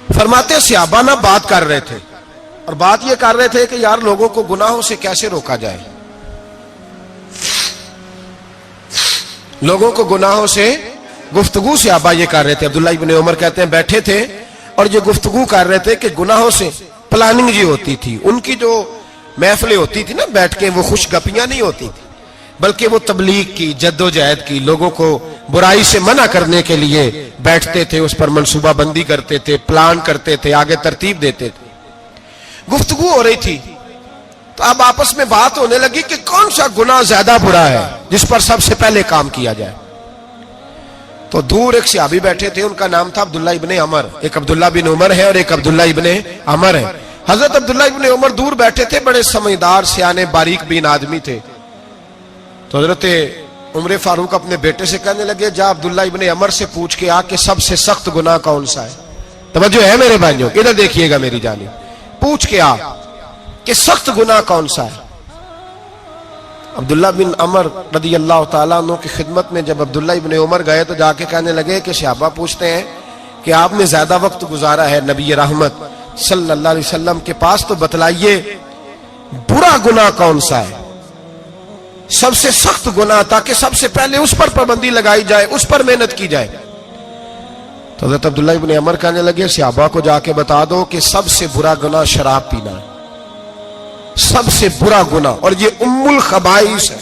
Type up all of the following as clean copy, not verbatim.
فرماتے ہیں صحابہ نہ بات کر رہے تھے، اور بات یہ کر رہے تھے کہ یار لوگوں کو گناہوں سے کیسے روکا جائے، لوگوں کو گناہوں سے گفتگو صحابہ یہ کر رہے تھے۔ عبداللہ ابن عمر کہتے ہیں بیٹھے تھے اور یہ گفتگو کر رہے تھے کہ گناہوں سے پلاننگ یہ ہوتی تھی، ان کی جو محفلیں ہوتی تھی نا بیٹھ کے، وہ خوش گپیاں نہیں ہوتی تھی، بلکہ وہ تبلیغ کی، جد و جہد کی، لوگوں کو برائی سے منع کرنے کے لیے بیٹھتے تھے، اس پر منصوبہ بندی کرتے تھے، پلان کرتے تھے، آگے ترتیب دیتے تھے۔ گفتگو ہو رہی تھی تو اب آپس میں بات ہونے لگی کہ کون سا گناہ زیادہ برا ہے جس پر سب سے پہلے کام کیا جائے۔ تو دور ایک صحابی بیٹھے تھے، ان کا نام تھا عبداللہ ابن عمر، ایک عبداللہ بن عمر ہے اور ایک عبداللہ ابن عمر ہے۔ حضرت عبداللہ ابن عمر دور بیٹھے تھے، بڑے سمجھدار سیانے باریک بین آدمی تھے۔ تو حضرت عمر فاروق اپنے بیٹے سے کہنے لگے جا عبداللہ ابن عمر سے پوچھ کے آ کہ سب سے سخت گناہ کون سا ہے۔ توجہ ہے میرے بھائیوں، ادھر دیکھیے گا میری جانب، پوچھ کے آ کہ سخت گناہ کون سا ہے۔ عبداللہ بن عمر رضی اللہ تعالیٰ عنہ کی خدمت میں جب عبداللہ ابن عمر گئے تو جا کے کہنے لگے کہ صحابہ پوچھتے ہیں کہ آپ نے زیادہ وقت گزارا ہے نبی رحمت صلی اللہ علیہ وسلم کے پاس، تو بتلائیے برا گناہ کون سا ہے، سب سے سخت گناہ، تاکہ سب سے پہلے اس پر پابندی لگائی جائے، اس پر محنت کی جائے۔ تو حضرت عبداللہ ابن عمر کہنے لگے صحابہ کو جا کے بتا دو کہ سب سے برا گناہ شراب پینا ہے، سب سے برا گناہ، اور یہ ام الخبائث ہے،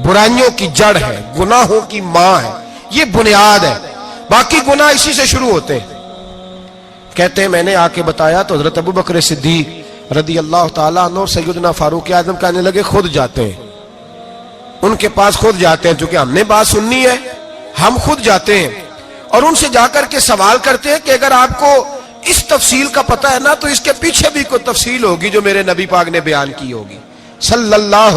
برائیوں کی جڑ ہے، گناہوں کی ماں ہے، یہ بنیاد ہے، باقی گناہ اسی سے شروع ہوتے ہیں۔ کہتے ہیں میں نے آ کے بتایا تو حضرت ابو بکر صدیق رضی اللہ تعالیٰ عنہ اور سیدنا فاروق اعظم کہنے لگے خود جاتے ہیں، ان کے پاس خود جاتے ہیں، چونکہ ہم نے بات سننی ہے ہم خود جاتے ہیں اور ان سے جا کر کے سوال کرتے ہیں کہ اگر آپ کو اس تفصیل کا پتہ ہے نا تو اس کے پیچھے بھی کوئی تفصیل ہوگی جو میرے نبی پاک نے بیان کی ہوگی صلی اللہ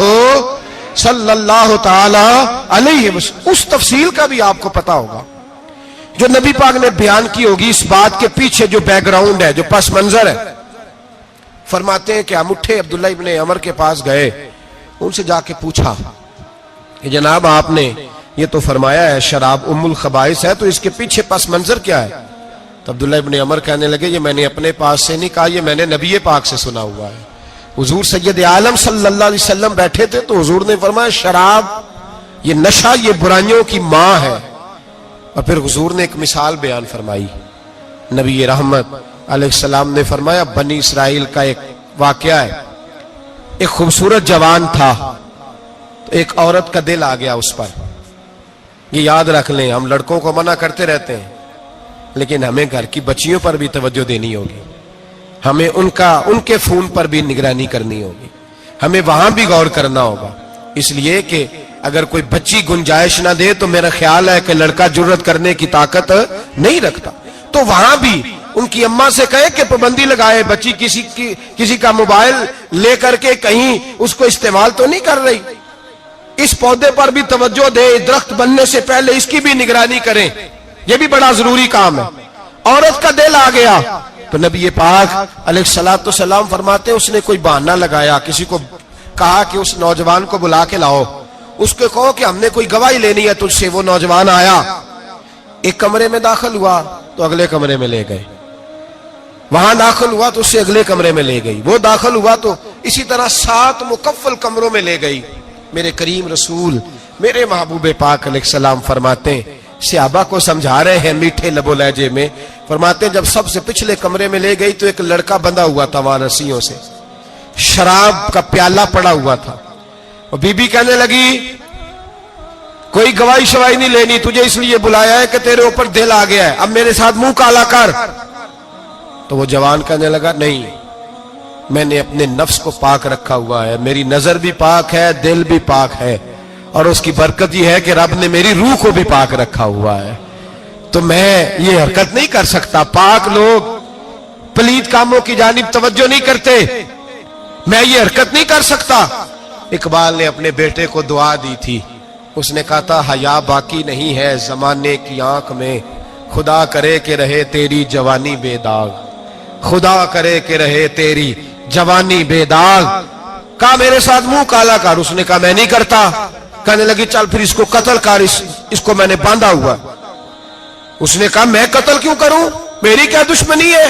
تعالی علیہ وسلم، اس تفصیل کا بھی آپ کو پتہ ہوگا جو نبی پاک نے بیان کی ہوگی، اس بات کے پیچھے جو بیک گراؤنڈ ہے، جو پس منظر ہے۔ فرماتے ہیں کہ ہم اٹھے، عبداللہ ابن عمر کے پاس گئے، ان سے جا کے پوچھا کہ جناب آپ نے یہ تو فرمایا ہے شراب ام الخبائث ہے، تو اس کے پیچھے پس منظر کیا ہے؟ تو عبداللہ ابن عمر کہنے لگے یہ میں نے اپنے پاس سے نہیں کہا، یہ میں نے نبی پاک سے سنا ہوا ہے۔ حضور سید عالم صلی اللہ علیہ وسلم بیٹھے تھے تو حضور نے فرمایا شراب یہ نشہ، یہ برائیوں کی ماں ہے۔ اور پھر حضور نے ایک مثال بیان فرمائی، نبی رحمت علیہ السلام نے فرمایا بنی اسرائیل کا ایک واقعہ ہے، ایک خوبصورت جوان تھا، تو ایک عورت کا دل آ گیا اس پر۔ یہ یاد رکھ لیں، ہم لڑکوں کو منع کرتے رہتے ہیں لیکن ہمیں گھر کی بچیوں پر بھی توجہ دینی ہوگی، ہمیں ان کے فون پر بھی نگرانی کرنی ہوگی، ہمیں وہاں بھی غور کرنا ہوگا، اس لیے کہ اگر کوئی بچی گنجائش نہ دے تو میرا خیال ہے کہ لڑکا جرت کرنے کی طاقت نہیں رکھتا، تو وہاں بھی ان کی اماں سے کہے کہ پابندی لگائے، بچی کسی کا موبائل لے کر کے کہیں اس کو استعمال تو نہیں کر رہی، اس پودے پر بھی توجہ دے، درخت بننے سے پہلے اس کی بھی نگرانی کریں، یہ بھی بڑا ضروری کام ہے۔ عورت کا دل آ گیا تو نبی پاک علیہ الصلوۃ والسلام فرماتے اس نے کوئی بہانہ لگایا، کسی کو کہا کہ اس نوجوان کو بلا کے لاؤ، اس کو کہو کہ ہم نے کوئی گواہی لینی ہے تجھ سے۔ وہ نوجوان آیا، ایک کمرے میں داخل ہوا تو اگلے کمرے میں لے گئے، وہاں داخل ہوا تو اس سے اگلے کمرے میں لے گئی، وہ داخل ہوا تو اسی طرح 7 مکفل کمروں میں لے گئی۔ میرے کریم رسول میرے محبوب پاک علیہ السلام فرماتے ہیں، صحابہ کو سمجھا رہے ہیں میٹھے لب و لہجے میں، فرماتے ہیں جب سب سے پچھلے کمرے میں لے گئی تو ایک لڑکا بندھا ہوا تھا وہاں رسیوں سے، شراب کا پیالہ پڑا ہوا تھا، اور بی بی کہنے لگی کوئی گواہی شواہی نہیں لینی، تجھے اس لیے بلایا ہے کہ تیرے اوپر دل آ گیا ہے، اب میرے ساتھ منہ کالا کر۔ تو وہ جوان کہنے لگا نہیں، میں نے اپنے نفس کو پاک رکھا ہوا ہے، میری نظر بھی پاک ہے، دل بھی پاک ہے، اور اس کی برکت یہ ہے کہ رب نے میری روح کو بھی پاک رکھا ہوا ہے، تو میں یہ حرکت نہیں کر سکتا۔ پاک لوگ پلید کاموں کی جانب توجہ نہیں کرتے، میں یہ حرکت نہیں کر سکتا۔ اقبال نے اپنے بیٹے کو دعا دی تھی، اس نے کہا تھا حیا باقی نہیں ہے زمانے کی آنکھ میں، خدا کرے کہ رہے تیری جوانی بے داغ، خدا کرے کہ رہے تیری جوانی بے داغ۔ کہا میرے ساتھ منہ کالا کر، اس نے کہا میں نہیں کرتا۔ کہنے لگی چل پھر اس کو قتل کر، اس کو میں نے باندھا ہوا۔ اس نے کہا میں قتل کیوں کروں، میری کیا دشمنی ہے؟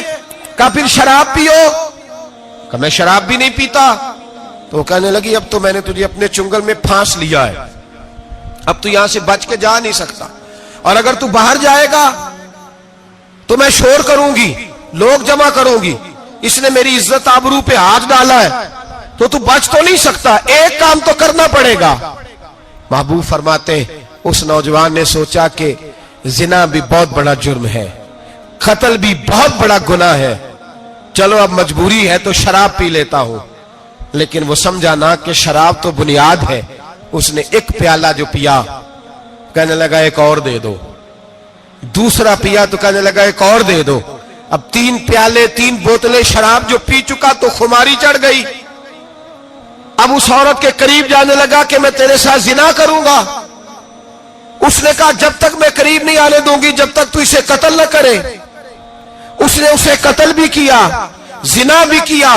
کہا پھر شراب پیو؟ کہا میں شراب بھی نہیں پیتا۔ تو وہ کہنے لگی اب تو میں نے تجھے اپنے چنگل میں پھانس لیا ہے، اب تو یہاں سے بچ کے جا نہیں سکتا، اور اگر تو باہر جائے گا تو میں شور کروں گی، لوگ جمع کروں گی، اس نے میری عزت آبرو پہ ہاتھ ڈالا ہے، تو بچ تو نہیں سکتا، ایک کام تو کرنا پڑے گا۔ محبوب فرماتے اس نوجوان نے سوچا کہ زنا بھی بہت بڑا جرم ہے، قتل بھی بہت بڑا گناہ ہے، چلو اب مجبوری ہے تو شراب پی لیتا ہوں۔ لیکن وہ سمجھا نہ کہ شراب تو بنیاد ہے۔ اس نے ایک پیالہ جو پیا، کہنے لگا ایک اور دے دو، دوسرا پیا تو کہنے لگا ایک اور دے دو، اب 3 پیالے 3 بوتلیں شراب جو پی چکا تو خماری چڑھ گئی۔ اب اس عورت کے قریب جانے لگا کہ میں تیرے ساتھ زنا کروں گا۔ اس نے کہا جب تک میں قریب نہیں آنے دوں گی جب تک تو اسے قتل نہ کرے۔ اس نے اسے قتل بھی کیا، زنا بھی کیا۔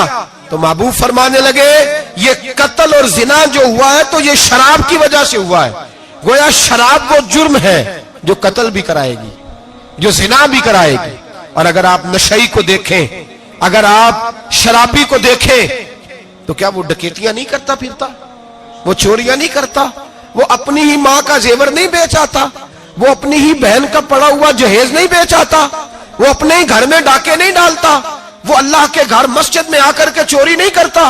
تو محبوب فرمانے لگے یہ قتل اور زنا جو ہوا ہے تو یہ شراب کی وجہ سے ہوا ہے، گویا شراب وہ جرم ہے جو قتل بھی کرائے گی، جو زنا بھی کرائے گی۔ اور اگر آپ نشئی کو دیکھیں، اگر آپ شرابی کو دیکھیں تو کیا وہ ڈکیتیاں نہیں کرتا پھرتا، وہ چوریاں نہیں کرتا، وہ اپنی ہی ماں کا زیور نہیں بیچ آتا، وہ اپنی ہی بہن کا پڑا ہوا جہیز نہیں بیچ آتا، وہ اپنے ہی گھر میں ڈاکے نہیں ڈالتا، وہ اللہ کے گھر مسجد میں آ کر کے چوری نہیں کرتا۔